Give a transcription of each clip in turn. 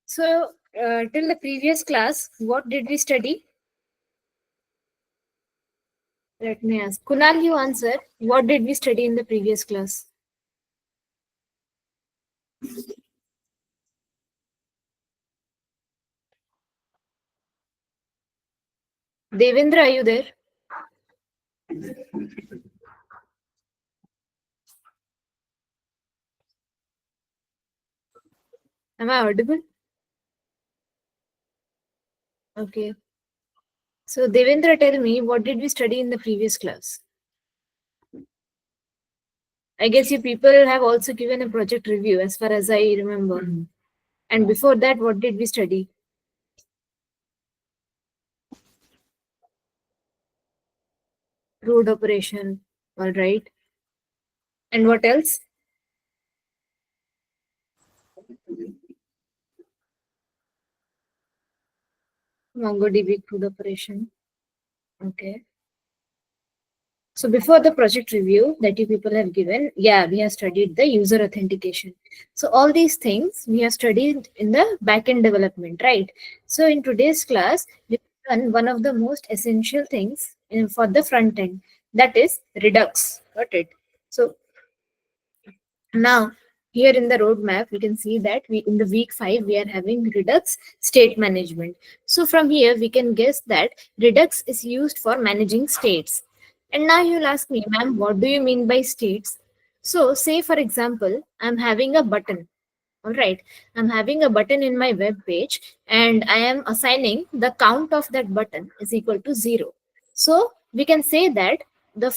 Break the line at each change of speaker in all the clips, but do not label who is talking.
So, till the previous class, what did we study? Let me ask. Kunal, you answer. What did we study in the previous class? Devendra, are you there? Am I audible? Okay. So, Devendra, tell me, what did we study in the previous class? I guess you people have also given a project review, as far as I remember. And before that, what did we study? Road operation. All right. And what else? MongoDB crude operation. Okay. So before the project review that you people have given, yeah, we have studied the user authentication. So all these things we have studied in the backend development, right? So in today's class, we learn one of the most essential things for the front end, that is Redux. Got it? So now, here in the roadmap, we can see that we in the week 5 we are having Redux state management. So from here we can guess that Redux is used for managing states. And now you'll ask me, ma'am, what do you mean by states? So say for example, I'm having a button. All right, I'm having a button in my web page and I am assigning the count of that button is equal to 0. So we can say that the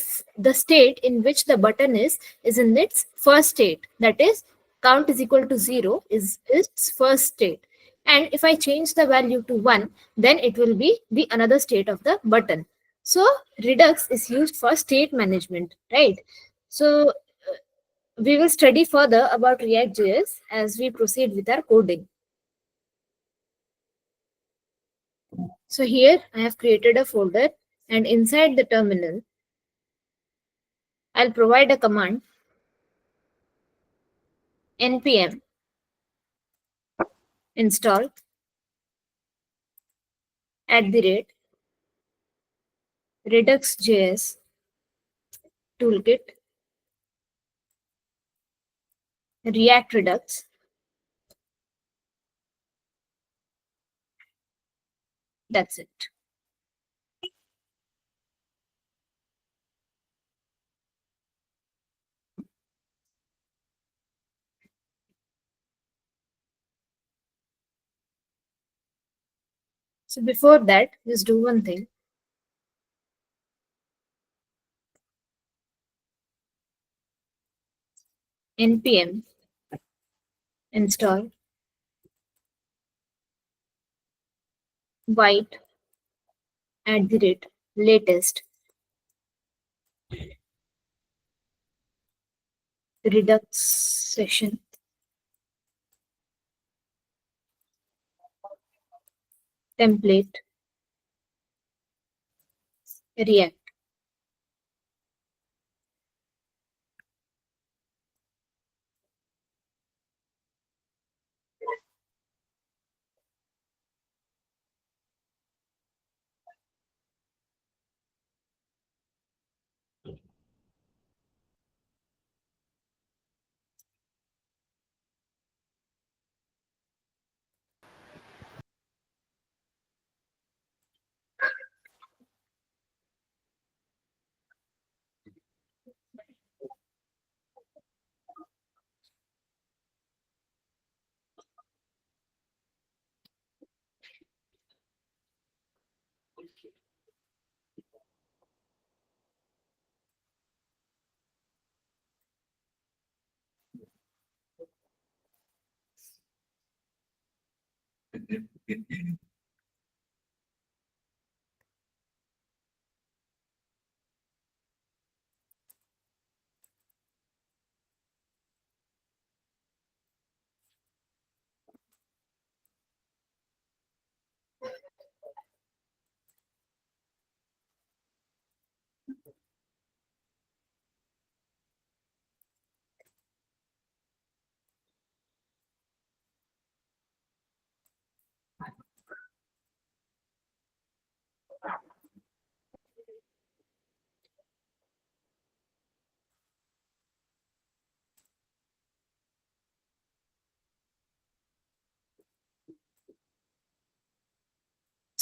state in which the button is in its first state, that is count is equal to 0 is its first state. And if I change the value to 1, then it will be the another state of the button. So Redux is used for state management, right? So we will study further about React.js as we proceed with our coding. So here I have created a folder, and inside the terminal, I'll provide a command npm install @ redux.js toolkit React Redux. That's it. So before that, just do one thing. Npm install white @latest redux session template React.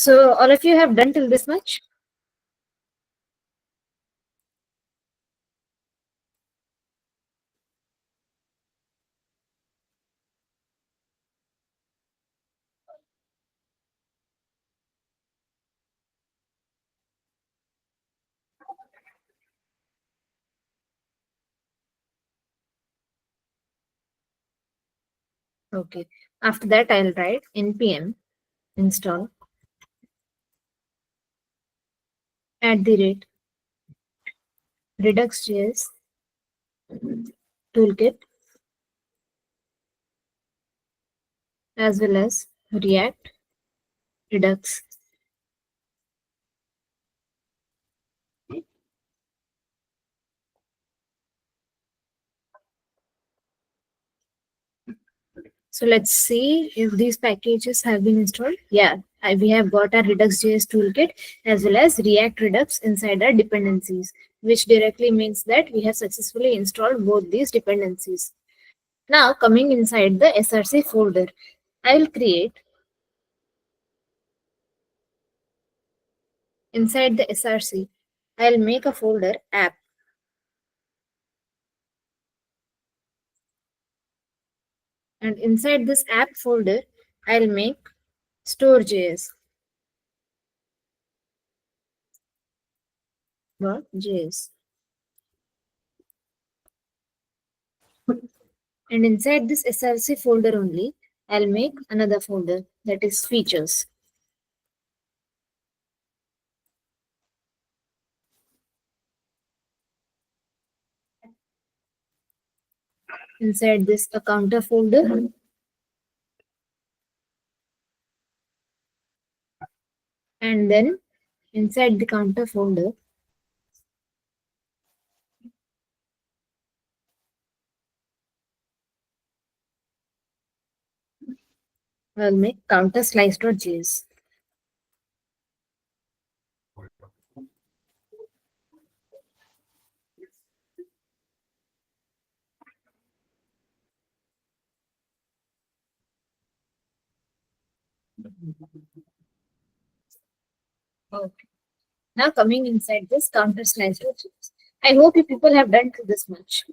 So all of you have done till this much? Okay. After that, I'll write npm install @ Redux.js toolkit as well as React Redux. So let's see if these packages have been installed. Yeah, we have got our Redux.js toolkit as well as React Redux inside our dependencies, which directly means that we have successfully installed both these dependencies. Now coming inside the src folder, I will create inside the src, I'll make a folder app, and inside this app folder, I'll make store.js. .js. And inside this src folder only, I'll make another folder that is features. Inside this a counter folder, and then inside the counter folder, I'll make counter slice.js. Okay. Now coming inside this counter slice.js. I hope you people have done to this much.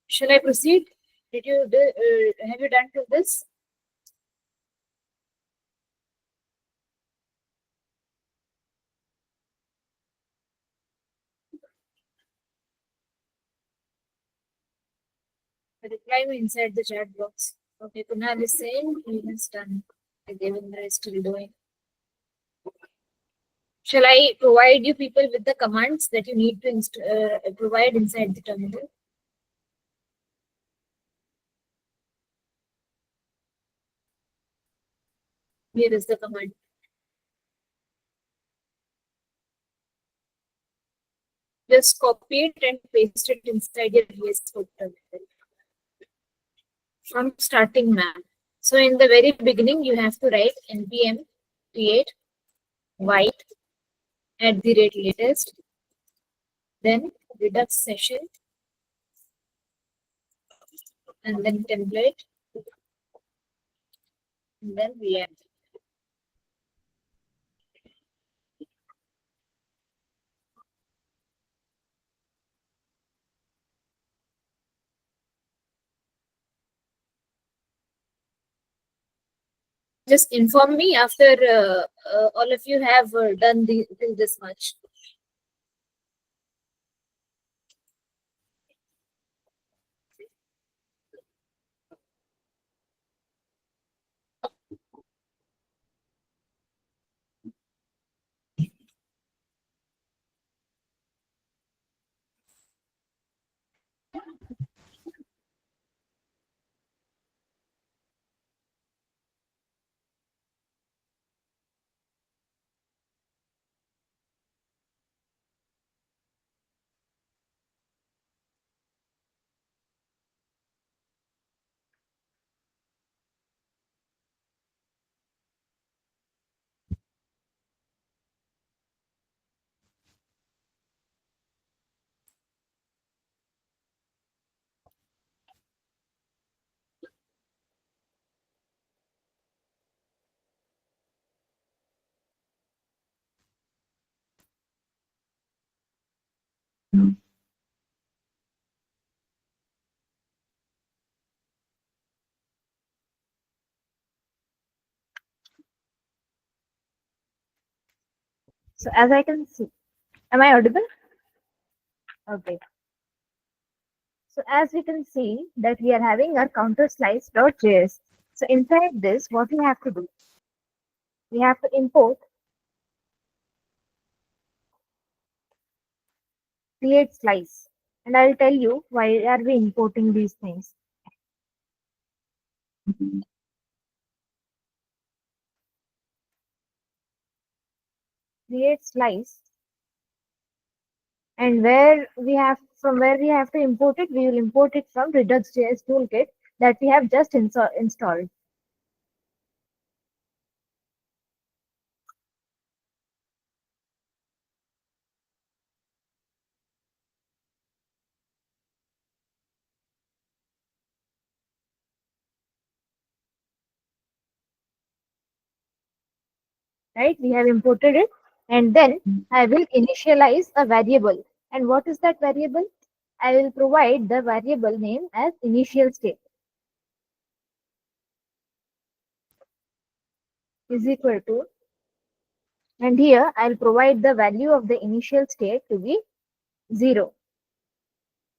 Shall I proceed? Have you done to this? Reply me inside the chat box. Okay, Kunal is saying he has done. Devendra is still doing. Shall I provide you people with the commands that you need to provide inside the terminal? Here is the command. Just copy it and paste it inside your VS Code terminal from starting map. So in the very beginning, you have to write npm create white @latest, then Redux session, and then template, and then React. Just inform me after all of you have done till this much. So as I can see, am I audible? Okay. So as we can see that we are having our counter slice.js. So inside this, what we have to do? We have to import create slice. And I'll tell you why are we importing these things. Create slice, and where we have to import it, we will import it from Redux.js toolkit that we have just installed. Right? We have imported it, and then I will initialize a variable. And what is that variable? I will provide the variable name as initial state is equal to, and here I'll provide the value of the initial state to be 0.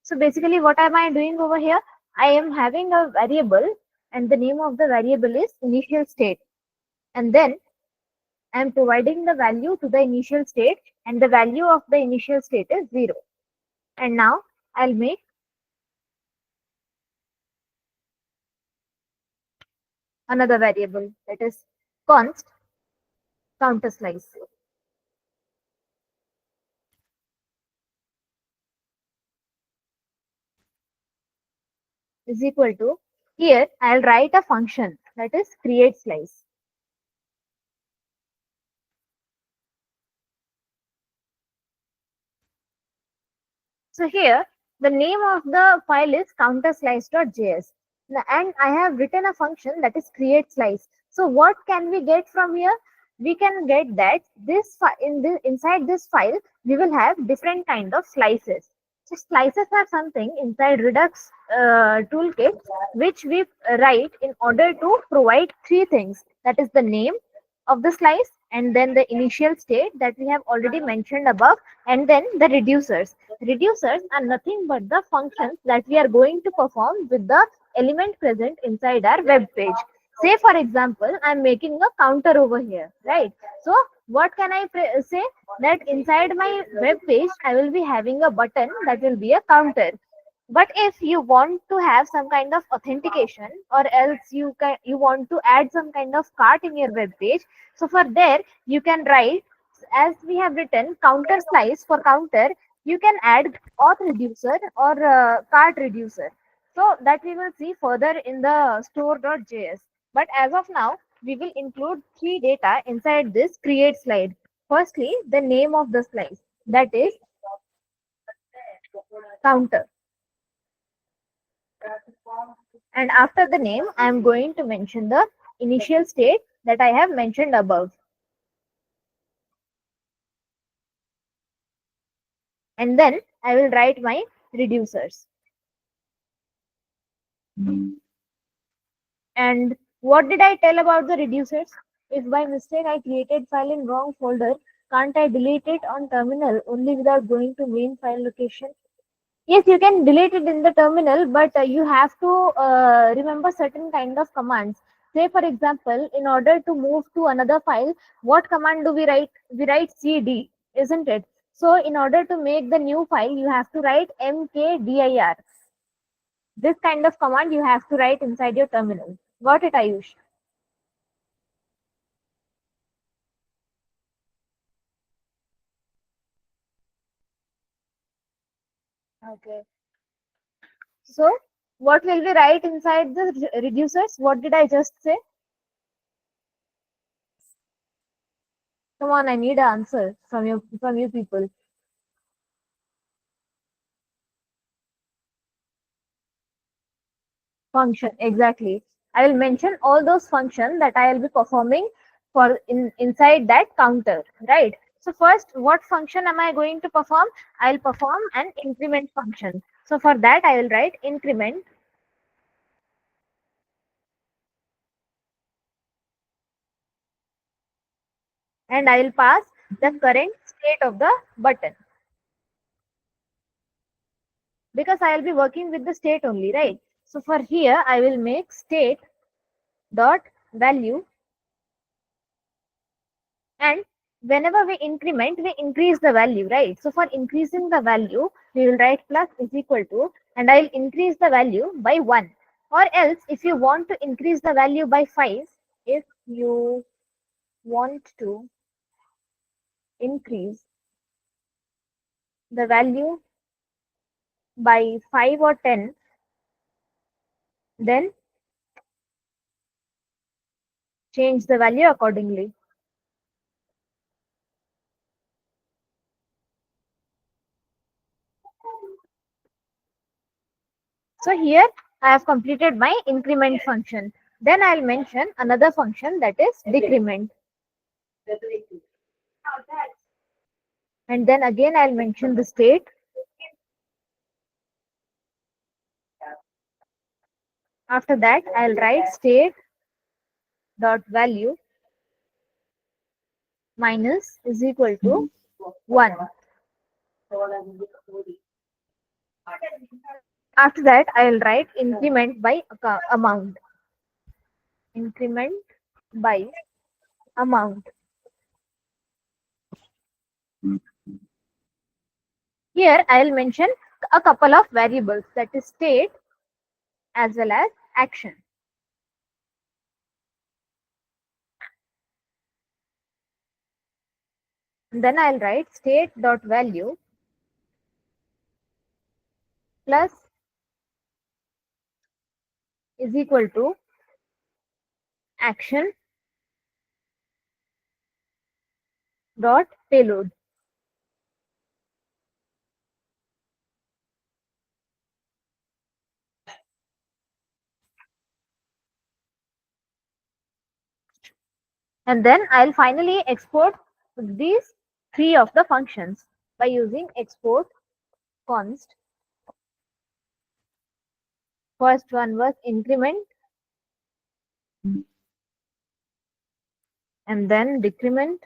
So basically what am I doing over here? I am having a variable and the name of the variable is initial state. And then I am providing the value to the initial state and the value of the initial state is 0. And now I'll make another variable that is const counter slice is equal to, here I'll write a function that is create slice. So here the name of the file is counterslice.js and I have written a function that is create slice. So what can we get from here? We can get that inside this file we will have different kind of slices. So slices are something inside Redux toolkit which we write in order to provide three things. That is the name of the slice, and then the initial state that we have already mentioned above, and then the reducers. Reducers are nothing but the functions that we are going to perform with the element present inside our web page. Say for example, I'm making a counter over here, right? So what can I say? That inside my web page, I will be having a button that will be a counter. But if you want to have some kind of authentication, or else you want to add some kind of cart in your web page, so for there you can write, as we have written counter slice for counter, you can add auth reducer or cart reducer. So that we will see further in the store.js. But as of now, we will include three data inside this create slide. Firstly, the name of the slice, that is counter. And after the name, I am going to mention the initial state that I have mentioned above. And then I will write my reducers. And what did I tell about the reducers? If by mistake I created file in wrong folder, can't I delete it on terminal only without going to main file location? Yes, you can delete it in the terminal, but you have to remember certain kind of commands. Say, for example, in order to move to another file, what command do we write? We write cd, isn't it? So, in order to make the new file, you have to write mkdir. This kind of command you have to write inside your terminal. Got it, Ayush? Okay. So, what will we write inside the reducers? What did I just say? Come on, I need an answer from you people. Function, exactly. I will mention all those functions that I will be performing for inside that counter, right? So first, what function am I going to perform? I'll perform an increment function. So for that, I will write increment, and I will pass the current state of the button, because I will be working with the state only, right? So for here, I will make state dot value, and whenever we increment, we increase the value, right? So for increasing the value, we will write plus is equal to, and I'll increase the value by 1. Or else, if you want to increase the value by 5, if you want to increase the value by 5 or 10, then change the value accordingly. So here I have completed my increment function. Then I'll mention another function, that is decrement. And then again I'll mention the state. After that I'll write state dot value minus is equal to 1. After that I'll write increment by amount. Increment by amount. Here I'll mention a couple of variables, that is state as well as action. And then I'll write state dot value plus is equal to action dot payload. And then I'll finally export these 3 of the functions by using export const. First one was increment, and then decrement,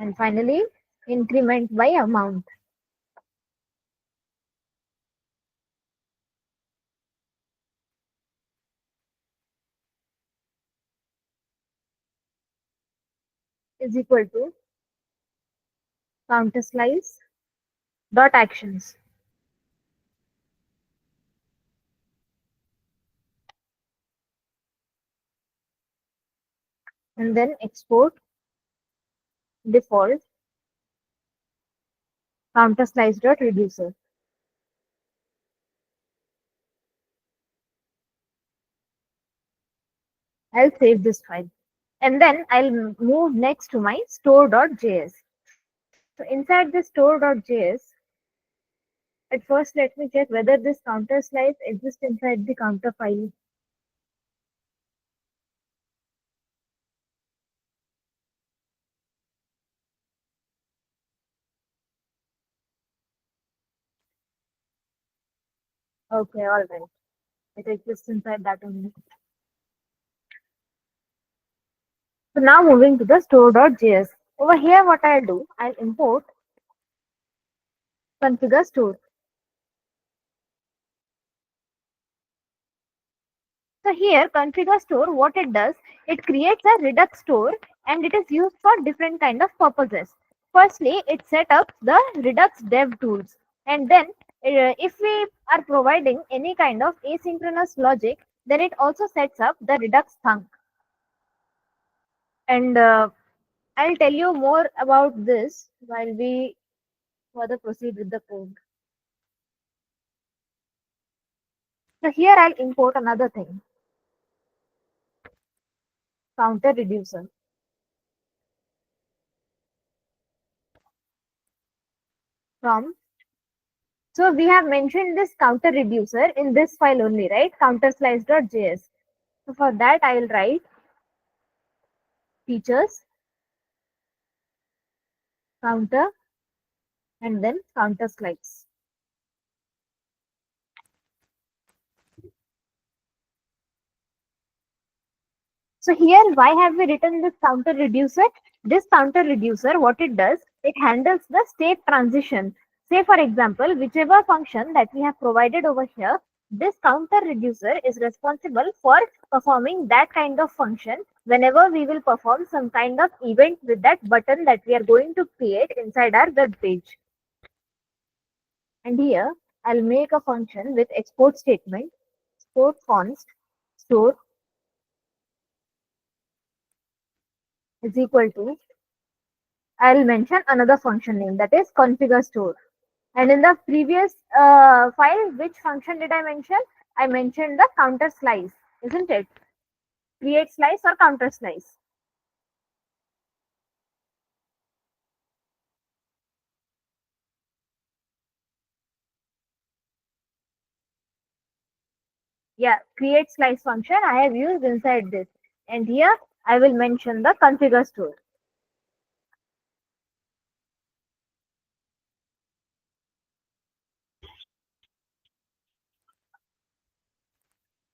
and finally increment by amount. Is equal to counter slice dot actions. And then export default counter slice dot reducer. I'll save this file. And then I'll move next to my store.js. So inside the store.js, at first let me check whether this counter slice exists inside the counter file. Okay, all right. It exists inside that only. So now moving to the store.js. Over here, what I'll do, I'll import configure store. So here, configure store, what it does, it creates a Redux store and it is used for different kind of purposes. Firstly, it set up the Redux dev tools, and then if we are providing any kind of asynchronous logic, then it also sets up the Redux thunk. And I'll tell you more about this while we further proceed with the code. So here I'll import another thing, counter reducer. From, so we have mentioned this counter reducer in this file only, right? Counterslice.js. So for that I will write features counter and then counter slice. So here, why have we written this counter reducer? This counter reducer, what it does, it handles the state transition. Say for example, whichever function that we have provided over here, this counter reducer is responsible for performing that kind of function whenever we will perform some kind of event with that button that we are going to create inside our web page. And here, I'll make a function with export statement, export const store is equal to, I'll mention another function name, that is configure store. And in the previous file, which function did I mention? I mentioned the counter slice, isn't it? Create slice or counter slice. Yeah, create slice function I have used inside this. And here I will mention the configure store.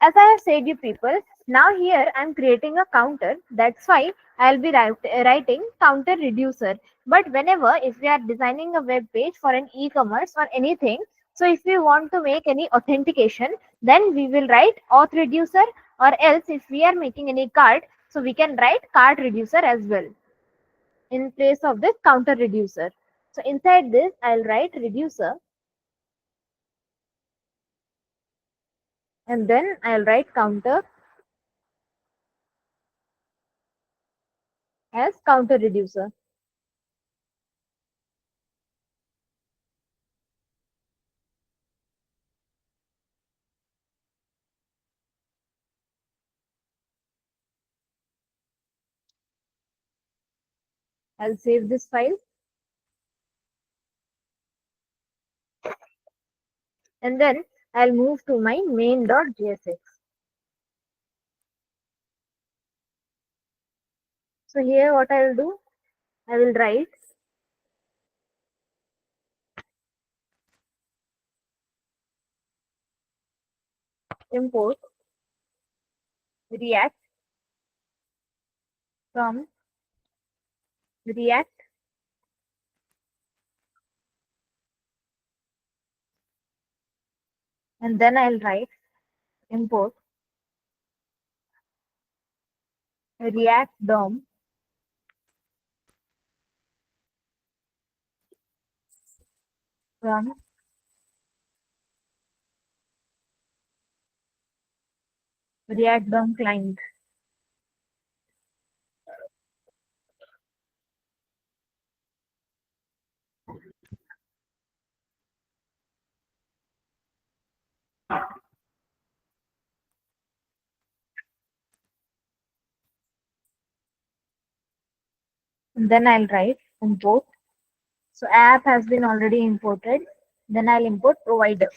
As I have said you people, now here I am creating a counter. That's why I'll be writing counter reducer. But whenever, if we are designing a web page for an e-commerce or anything, so if we want to make any authentication, then we will write auth reducer, or else if we are making any cart, so we can write cart reducer as well in place of this counter reducer. So inside this, I'll write reducer, and then I'll write counter as counter reducer. I'll save this file. And then I'll move to my main.jsx. So here what I will do, I will write import react from react and then I'll write import react DOM from react DOM client. And then I'll write import. So app has been already imported. Then I'll import provider.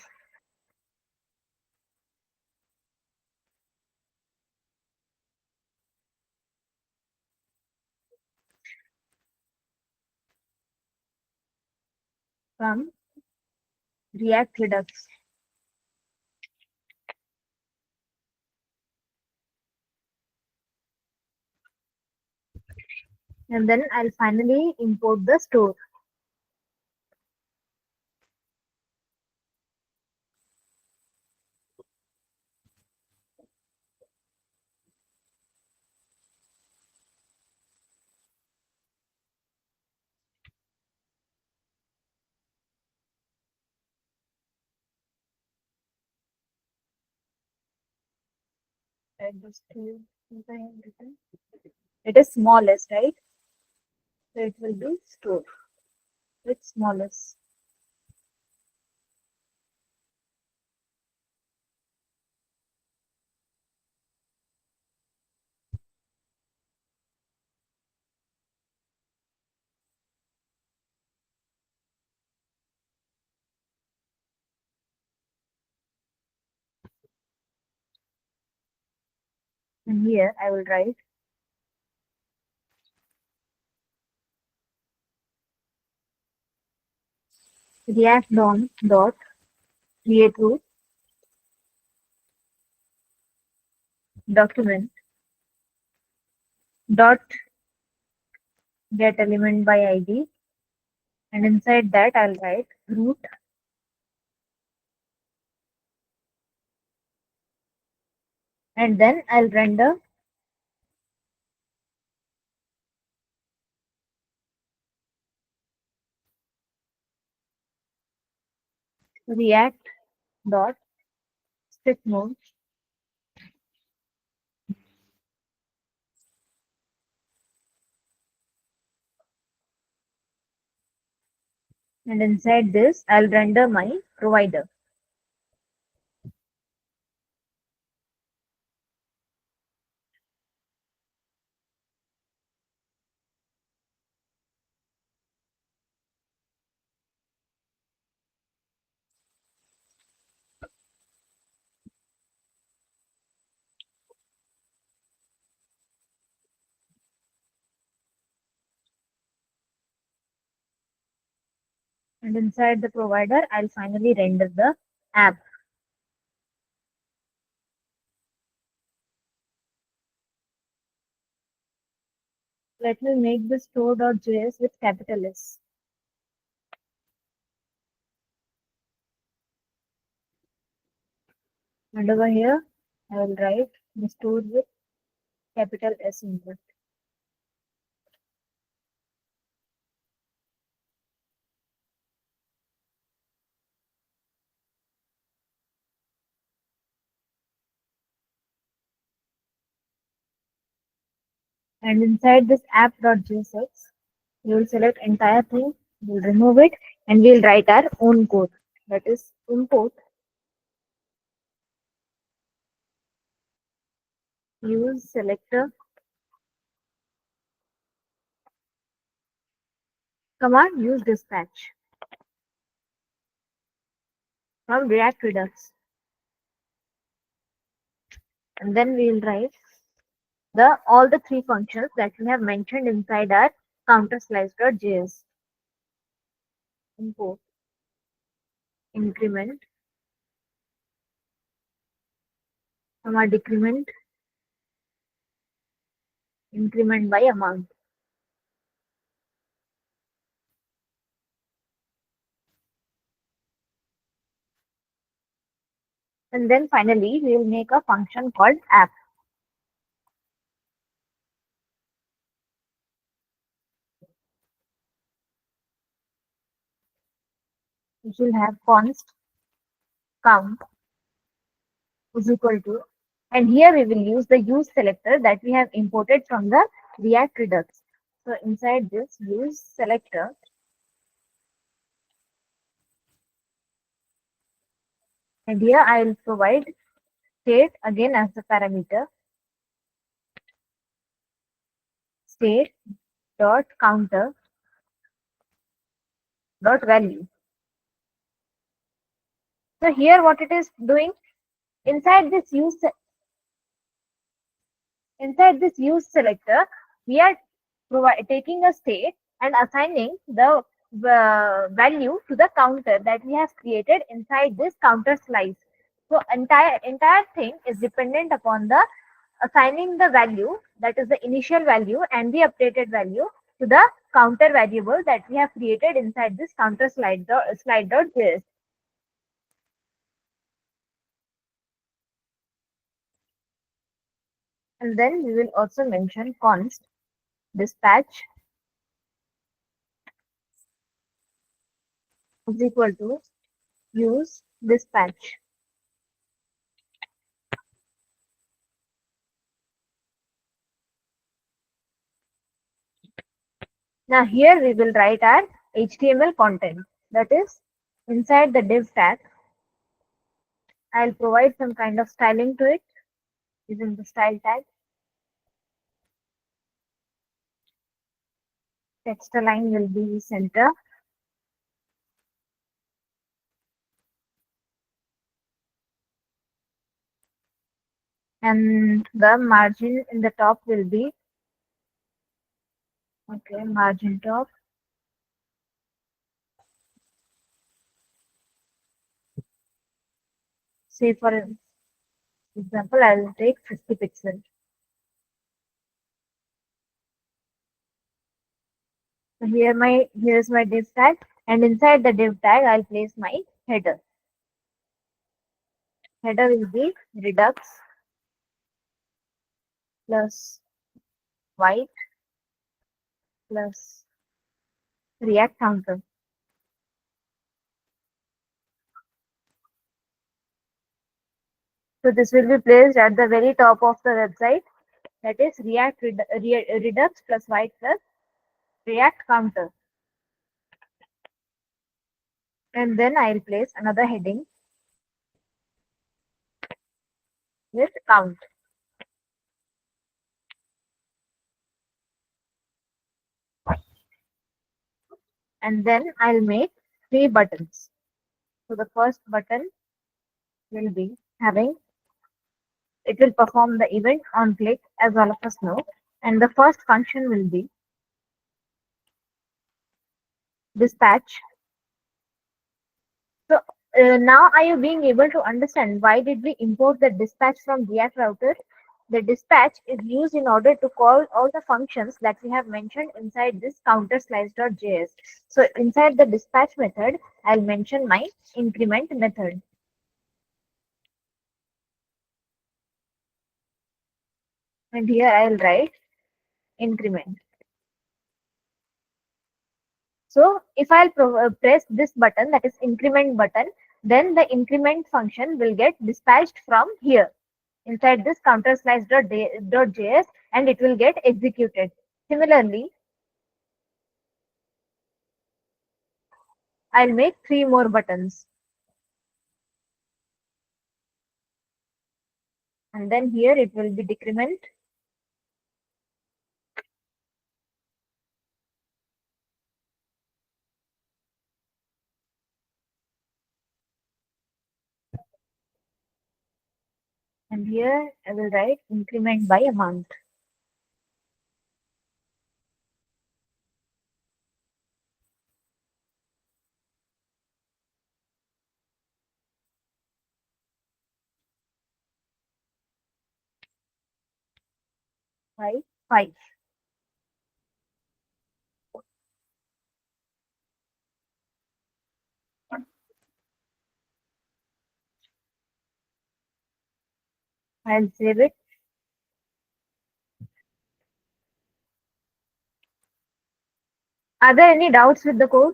From React Redux. And then I'll finally import the store. It is smallest, right? So it will be store with smallest. And here I will write react DOM dot create root document dot get element by ID, and inside that I'll write root, and then I'll render react dot stick mode, and inside this I'll render my provider. And inside the provider, I'll finally render the app. Let me make the store.js with capital S. And over here, I will write the store with capital S input. And inside this app.jsx, we will select entire thing, we'll remove it, and we'll write our own code. That is import use selector command use dispatch from React Redux. And then we'll write all the three functions that we have mentioned inside our counter slice.js. Import increment, decrement, increment by amount. And then finally, we will make a function called app. Which will have const count is equal to, and here we will use the use selector that we have imported from the React Redux. So inside this use selector, and here I will provide state again as the parameter, state dot counter dot value. So here what it is doing, inside this use selector, we are taking a state and assigning the value to the counter that we have created inside this counter slice. So entire thing is dependent upon the assigning the value, that is the initial value and the updated value, to the counter variable that we have created inside this counter slide.js. And then we will also mention const dispatch is equal to use dispatch. Now here we will write our HTML content, that is inside the div tag. I'll provide some kind of styling to it using the style tag. Text align will be center. And the margin in the top will be, okay, margin top. Say for example, I will take 50 pixels. So here's my div tag, and inside the div tag I'll place my header. Header will be Redux plus white plus React counter. So this will be placed at the very top of the website. That is Redux plus white plus React counter. And then I'll place another heading with count. And then I'll make 3 buttons. So the first button will be having, it will perform the event on click as all of us know. And the first function will be dispatch. So now are you being able to understand why did we import the dispatch from React router? The dispatch is used in order to call all the functions that we have mentioned inside this counter slice.js. So inside the dispatch method, I'll mention my increment method. And here I'll write increment. So if I'll press this button, that is increment button, then the increment function will get dispatched from here inside this counter slice.js, and it will get executed. Similarly, I'll make 3 more buttons. And then here it will be decrement. And here I will write increment by amount. By 5. I'll save it. Are there any doubts with the code?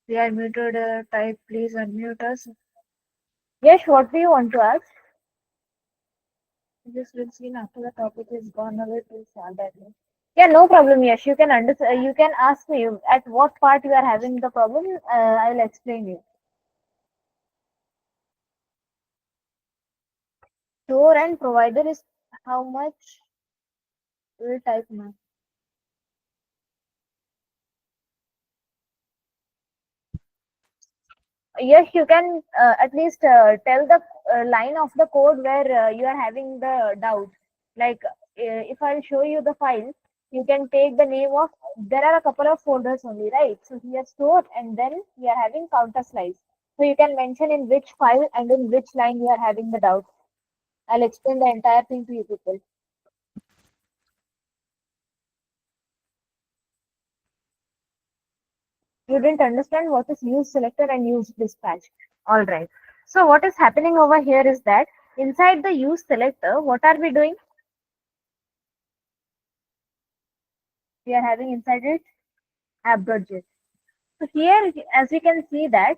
We are muted. Type, please unmute us. Yes, what do you want to ask? This will see after the topic is gone away, please add that. Yeah, no problem. Yes, you can understand. You can ask me at what part you are having the problem. I'll explain you. Store and provider is how much? Will type now. Yes, you can at least tell the line of the code where you are having the doubt. Like if I'll show you the file, you can take the name of, there are a couple of folders only, right? So here store, and then we are having counter slice. So you can mention in which file and in which line you are having the doubt. I'll explain the entire thing to you people. You didn't understand what is use selector and use dispatch. All right. So what is happening over here is that inside the use selector, what are we doing? We are having inside it app.js. So here, as we can see that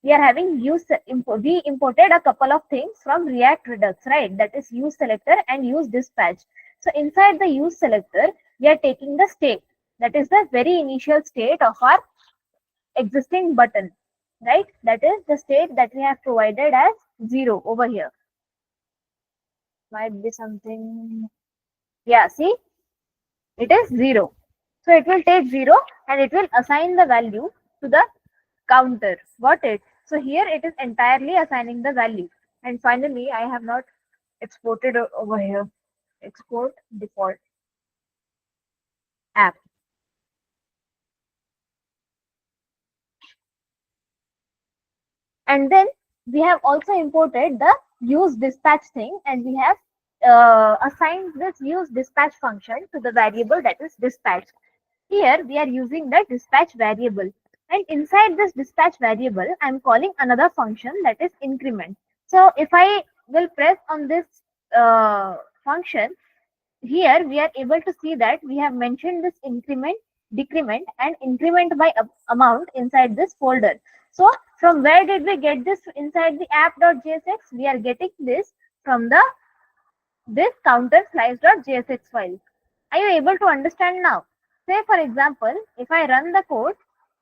we are having we imported a couple of things from React Redux, right? That is use selector and use dispatch. So inside the use selector, we are taking the state. That is the very initial state of our existing button, right? That is the state that we have provided as 0 over here. Might be something. Yeah, see, it is 0. So it will take 0 and it will assign the value to the counter. Got it? So here it is entirely assigning the value. And finally, I have not exported over here. Export default app. And then we have also imported the use dispatch thing, and we have
assigns this use dispatch function to the variable that is dispatched. Here we are using the dispatch variable, and inside this dispatch variable I'm calling another function that is increment. So if I will press on this function, here we are able to see that we have mentioned this increment, decrement and increment by amount inside this folder. So from where did we get this inside the app.jsx? We are getting this from the this counter slice.jsx file. Are you able to understand now? Say for example, if I run the code,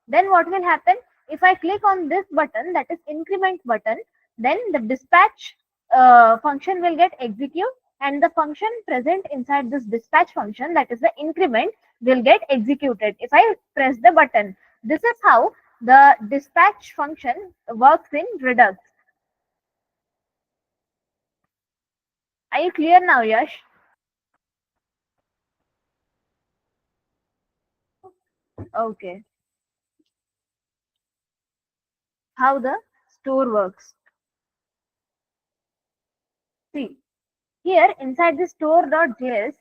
then what will happen? If I click on this button, that is increment button, then the dispatch function will get execute, and the function present inside this dispatch function, that is the increment, will get executed if I press the button. This is how the dispatch function works in Redux. Are you clear now, Yash? Okay. How the store works. See, here inside the store.js,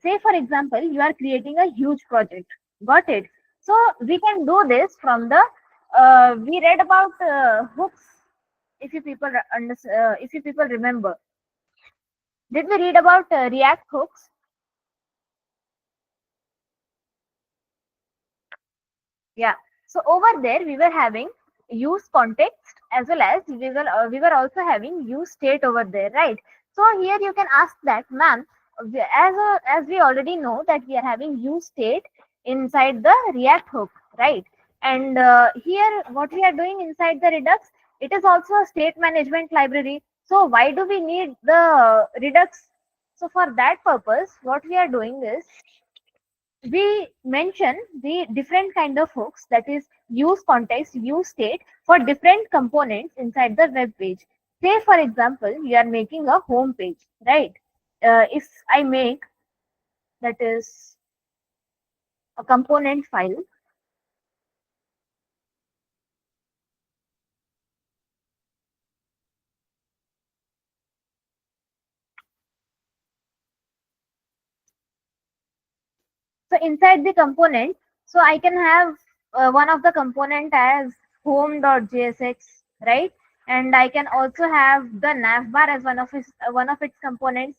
say for example, you are creating a huge project. Got it? So we can do this from the, we read about hooks, if you people if you people remember. Did we read about React hooks? Yeah. So over there we were having use context, as well as we were also having use state over there, right? So here you can ask that, ma'am, as we already know that we are having use state inside the React hook, right? And here what we are doing inside the Redux, it is also a state management library. So why do we need the Redux? So for that purpose, what we are doing is we mention the different kind of hooks, that is use context, use state, for different components inside the web page. Say for example, you are making a home page, right? If I make, that is, a component file. So inside the component, so I can have one of the component as home.jsx, right? And I can also have the navbar as one of its components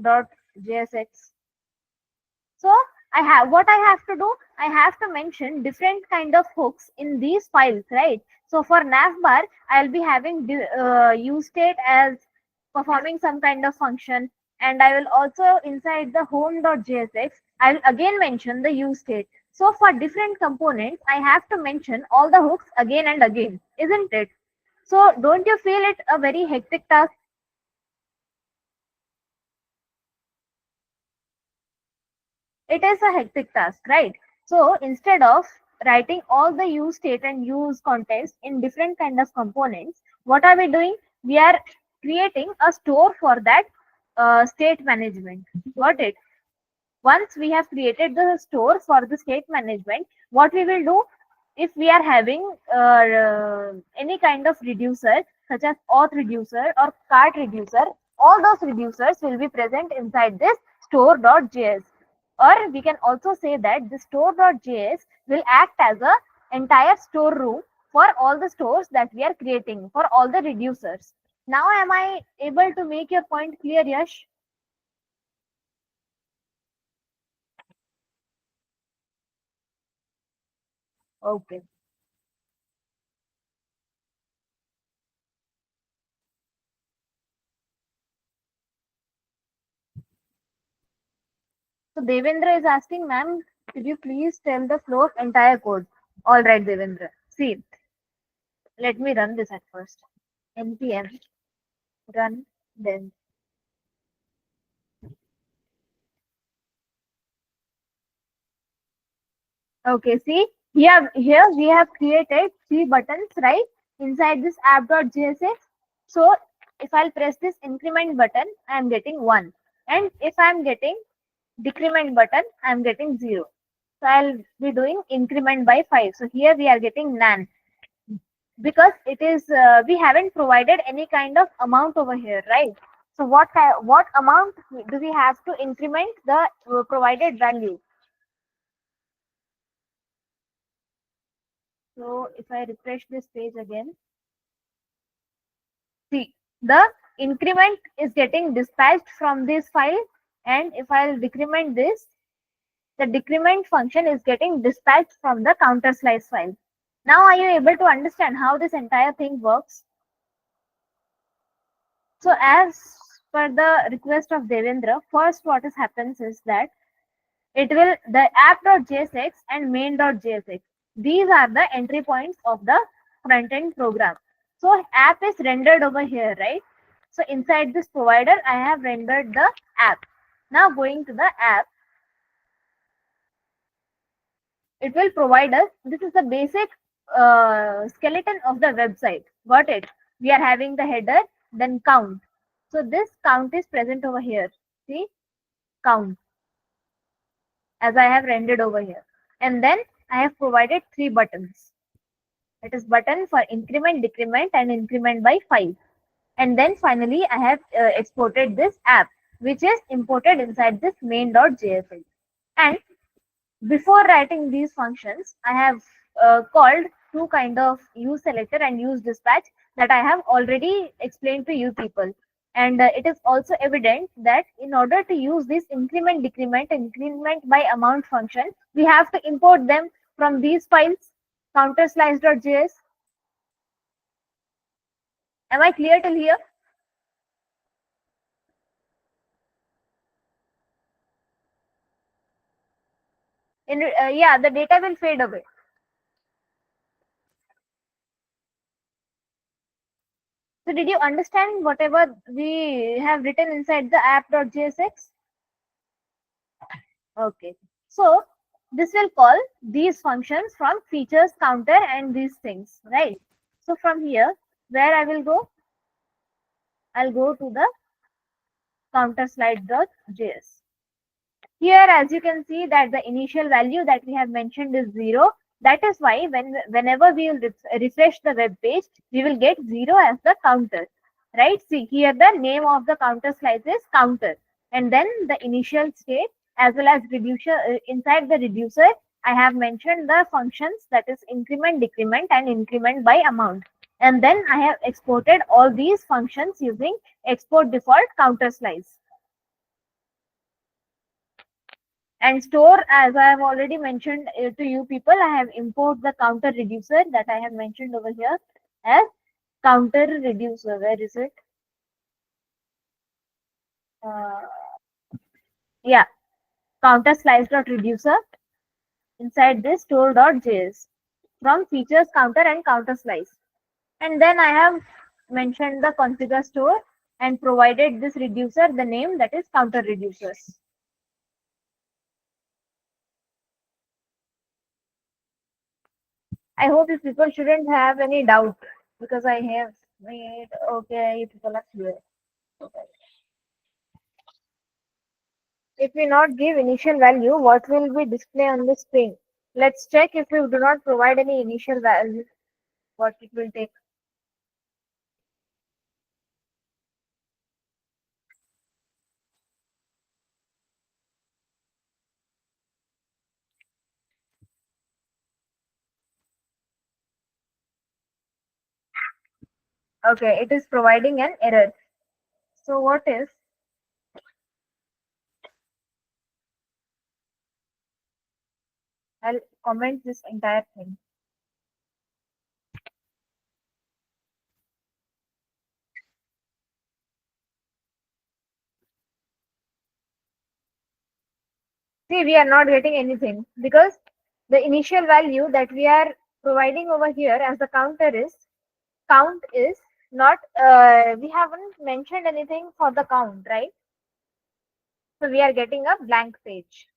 dot .jsx. So I have, what I have to do, I have to mention different kind of hooks in these files, right? So for navbar, I'll be having use state as performing some kind of function, and I will also inside the home.jsx, I'll again mention the use state. So for different components, I have to mention all the hooks again and again, isn't it? So don't you feel it a very hectic task? It is a hectic task, right? So instead of writing all the use state and use context in different kind of components, what are we doing? We are creating a store for that state management. Got it? Once we have created the store for the state management, what we will do, if we are having any kind of reducer such as auth reducer or cart reducer, all those reducers will be present inside this store.js. Or we can also say that the store.js will act as a entire storeroom for all the stores that we are creating for all the reducers. Now am I able to make your point clear, Yash? Okay. So Devendra is asking, ma'am, could you please tell the flow of entire code? All right, Devendra. See, let me run this at first. npm run then. Okay, see, here we have created three buttons, right? Inside this app.jsx. So if I'll press this increment button, I'm getting 1. And if I'm getting decrement button, I'm getting 0. So I'll be doing increment by 5. So here we are getting none, because it is we haven't provided any kind of amount over here, right? So what amount do we have to increment the provided value? So if I refresh this page again, see, the increment is getting dispatched from this file, and if I'll decrement this, the decrement function is getting dispatched from the counter slice file. Now are you able to understand how this entire thing works? So as per the request of Devendra, first what is happens is that it will the app.jsx and main.jsx. These are the entry points of the front end program. So app is rendered over here, right? So inside this provider, I have rendered the app. Now going to the app, it will provide us. This is the basic skeleton of the website. Got it? We are having the header, then count. So this count is present over here. See, count as I have rendered over here. And then I have provided 3 buttons. It is button for increment, decrement, and increment by 5. And then finally, I have exported this app, which is imported inside this main.jfl. And before writing these functions, I have called two kind of use selector and use dispatch that I have already explained to you people. And it is also evident that in order to use this increment, decrement, and increment by amount function, we have to import them from these files, counterslice.js. Am I clear till here? Yeah, the data will fade away. So did you understand whatever we have written inside the app.jsx? Okay. So this will call these functions from features counter and these things, right? So from here, where I will go? I'll go to the counter slide.js. Here, as you can see that the initial value that we have mentioned is 0. That is why whenever we will refresh the web page, we will get 0 as the counter, right? See here the name of the counter slice is counter, and then the initial state as well as reducer. Inside the reducer, I have mentioned the functions that is increment, decrement, and increment by amount. And then I have exported all these functions using export default counter slice. And store, as I have already mentioned to you people, I have import the counter reducer that I have mentioned over here as counter reducer. Where is it? Uh, yeah, counter slice dot reducer inside this store.js from features counter and counter slice. And then I have mentioned the configure store and provided this reducer the name that is counter reducers. I hope you people shouldn't have any doubt because I have made okay, you people are clear. Okay. If we not give initial value, what will be display on the screen? Let's check if we do not provide any initial value, what it will take. Okay, it is providing an error. So what is? I'll comment this entire thing. See, we are not getting anything because the initial value that we are providing over here as the count is not, we haven't mentioned anything for the count, right? So we are getting a blank page.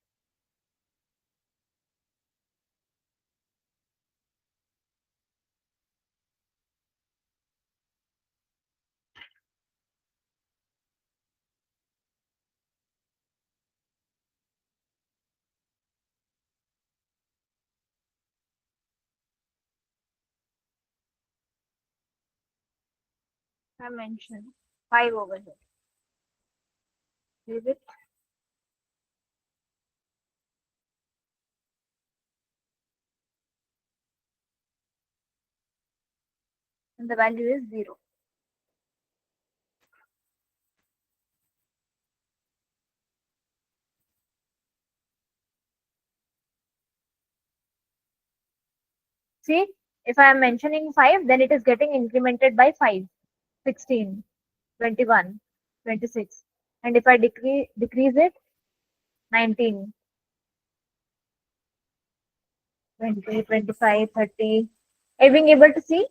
I mentioned 5 over here. Leave it. And the value is 0. See, if I am mentioning 5, then it is getting incremented by 5, 16, 21, 26. And if I decrease it, 19, 20, 25, 30. Are you being able to see?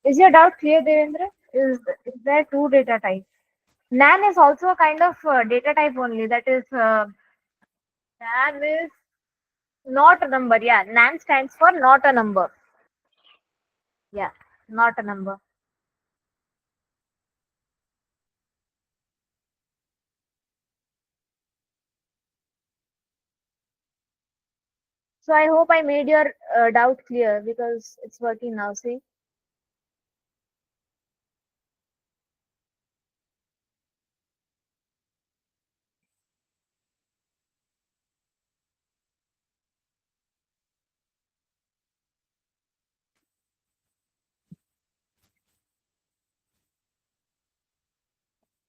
Is your doubt clear, Devendra? Is there two data types? NaN is also a kind of data type only. That is, NaN is not a number. Yeah, NaN stands for not a number. Yeah, not a number. So I hope I made your doubt clear because it's working now. See?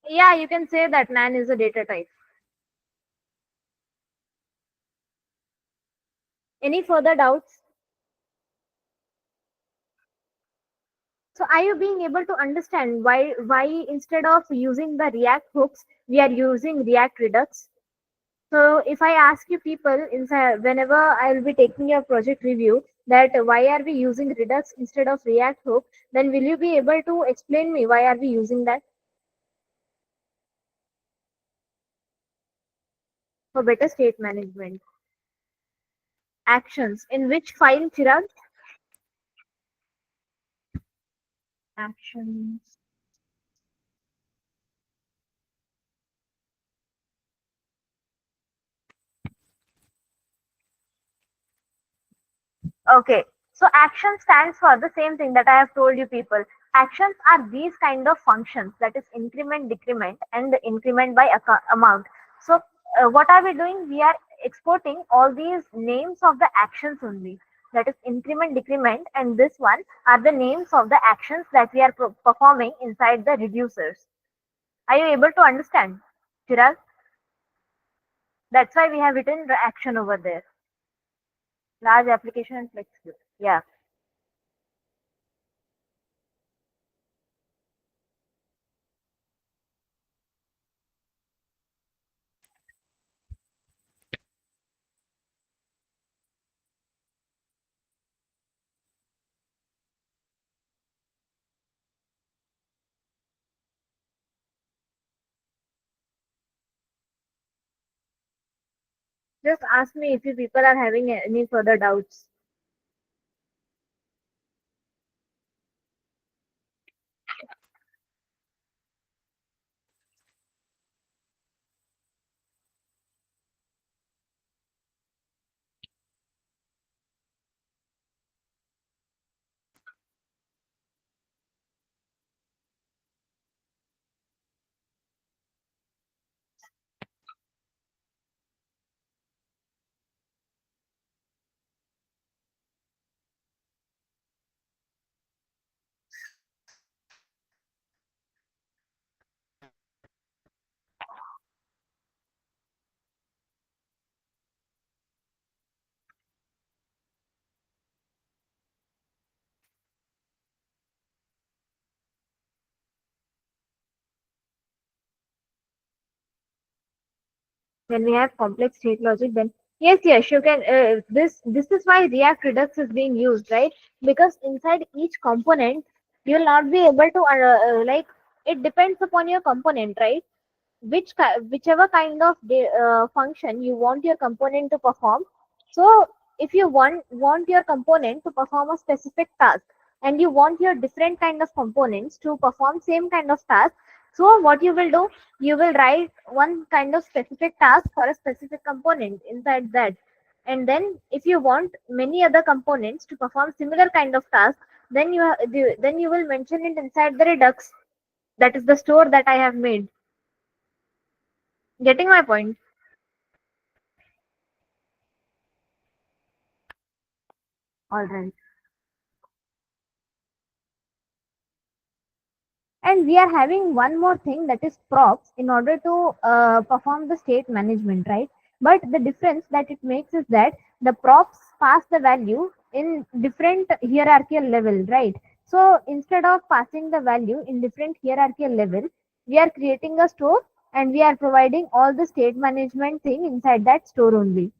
Yeah, you can say that NaN is a data type. Any further doubts? So are you being able to understand why instead of using the React hooks, we are using React Redux? So if I ask you people inside whenever I will be taking your project review that why are we using Redux instead of React hook, then will you be able to explain me why are we using that? For better state management. Actions. In which file, Chirag? Actions. Okay. So action stands for the same thing that I have told you people. Actions are these kind of functions, that is increment, decrement, and the increment by amount. So what are we doing? We are exporting all these names of the actions only. That is increment, decrement, and this one are the names of the actions that we are performing inside the reducers. Are you able to understand, Chirag? That's why we have written the action over there. Large application and flexible. Yeah. Just ask me if you people are having any further doubts. When we have complex state logic, then yes, you can. This is why React Redux is being used, right? Because inside each component, you will not be able to like it depends upon your component, right? Whichever kind of function you want your component to perform. So if you want your component to perform a specific task and you want your different kind of components to perform same kind of task, so what you will do, you will write one kind of specific task for a specific component inside that. And then if you want many other components to perform similar kind of task, then you will mention it inside the Redux. That is the store that I have made. Getting my point? All right. And we are having one more thing, that is props, in order to perform the state management, right? But the difference that it makes is that the props pass the value in different hierarchical level, right? So instead of passing the value in different hierarchical level, we are creating a store and we are providing all the state management thing inside that store only.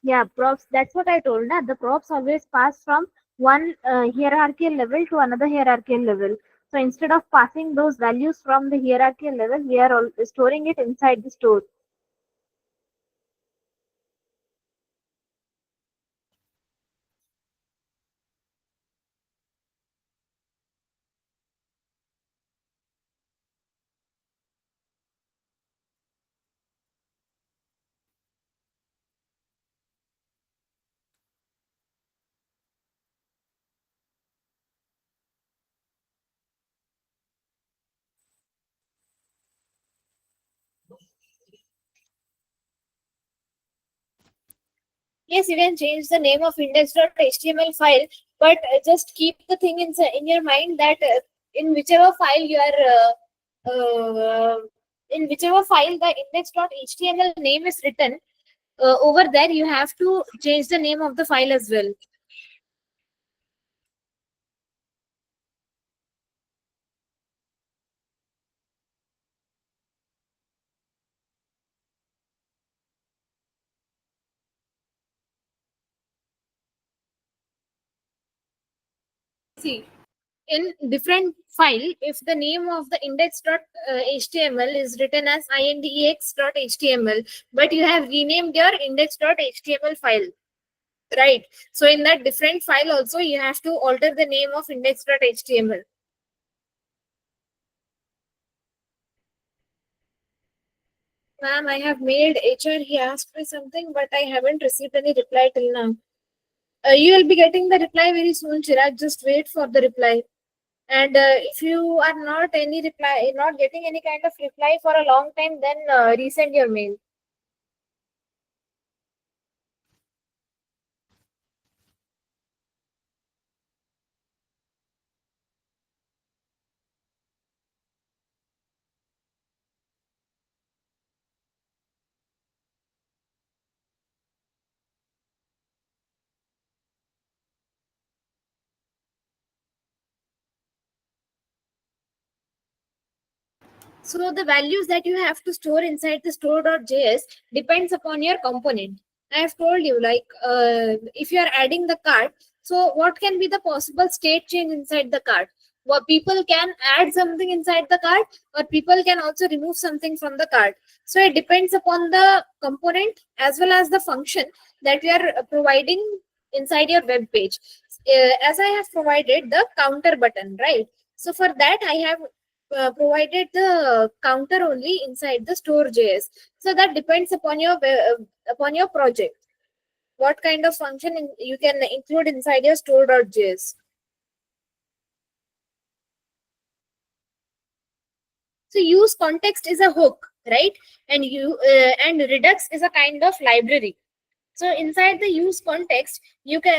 Yeah, props. That's what I told. Na? The props always pass from one hierarchical level to another hierarchical level. So instead of passing those values from the hierarchical level, we are all storing it inside the store.
Yes, you can change the name of index.html file, but just keep the thing in your mind that in whichever file you are, in whichever file the index.html name is written, over there you have to change the name of the file as well. See, in different file, if the name of the index.html is written as index.html, but you have renamed your index.html file, right? So in that different file also you have to alter the name of index.html. Ma'am, I have mailed HR. He asked me something, but I haven't received any reply till now. You will be getting the reply very soon, Chirag. Just wait for the reply. And if you are not getting any kind of reply for a long time, then resend your mail. So the values that you have to store inside the store.js depends upon your component. I have told you, like if you are adding the cart, so what can be the possible state change inside the cart? Well, people can add something inside the cart, or people can also remove something from the cart. So it depends upon the component as well as the function that you are providing inside your web page. As I have provided the counter button, right? So for that, I have provided the counter only inside the store.js. So that depends upon your project. What kind of function you can include inside your store.js. So use context is a hook, right? And Redux is a kind of library. So inside the use context,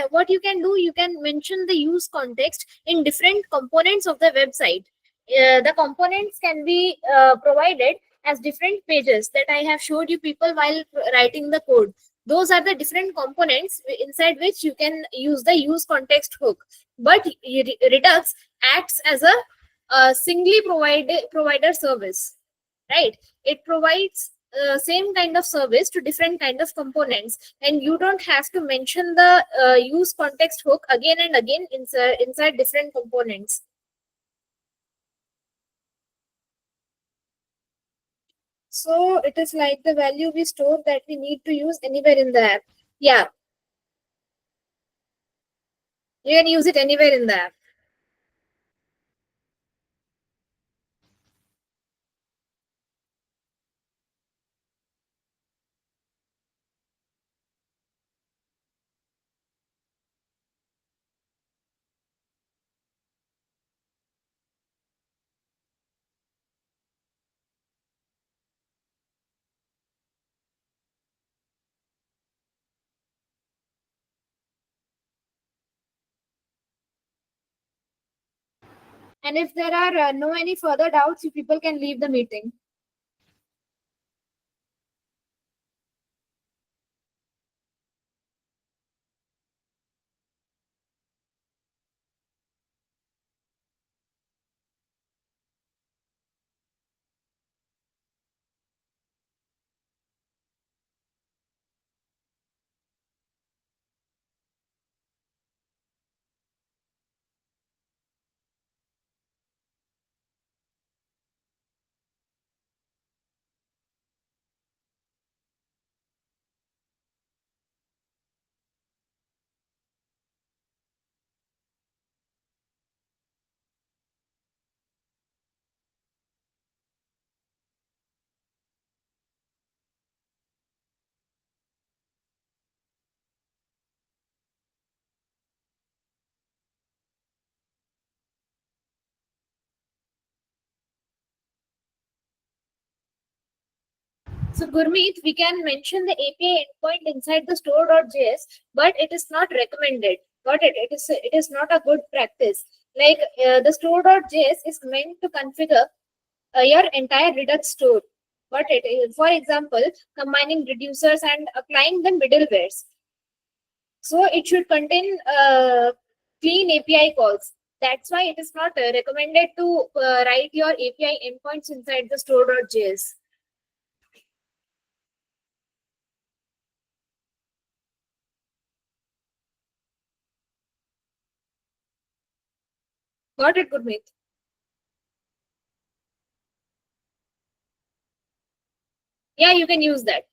what you can do, you can mention the use context in different components of the website. The components can be provided as different pages that I have showed you people while writing the code. Those are the different components inside which you can use the use context hook. But Redux acts as a a singly provider service, right? It provides same kind of service to different kind of components, and you don't have to mention the use context hook again and again inside different components. So it is like the value we store that we need to use anywhere in the app. Yeah, you can use it anywhere in the app. And if there are no any further doubts, you people can leave the meeting. So Gurmeet, we can mention the API endpoint inside the store.js, but it is not recommended. Got it? It is not a good practice. Like the store.js is meant to configure your entire Redux store. Got it? For example, combining reducers and applying the middlewares. So it should contain clean API calls. That's why it is not recommended to write your API endpoints inside the store.js. Got it, Gurmeet? Yeah, you can use that.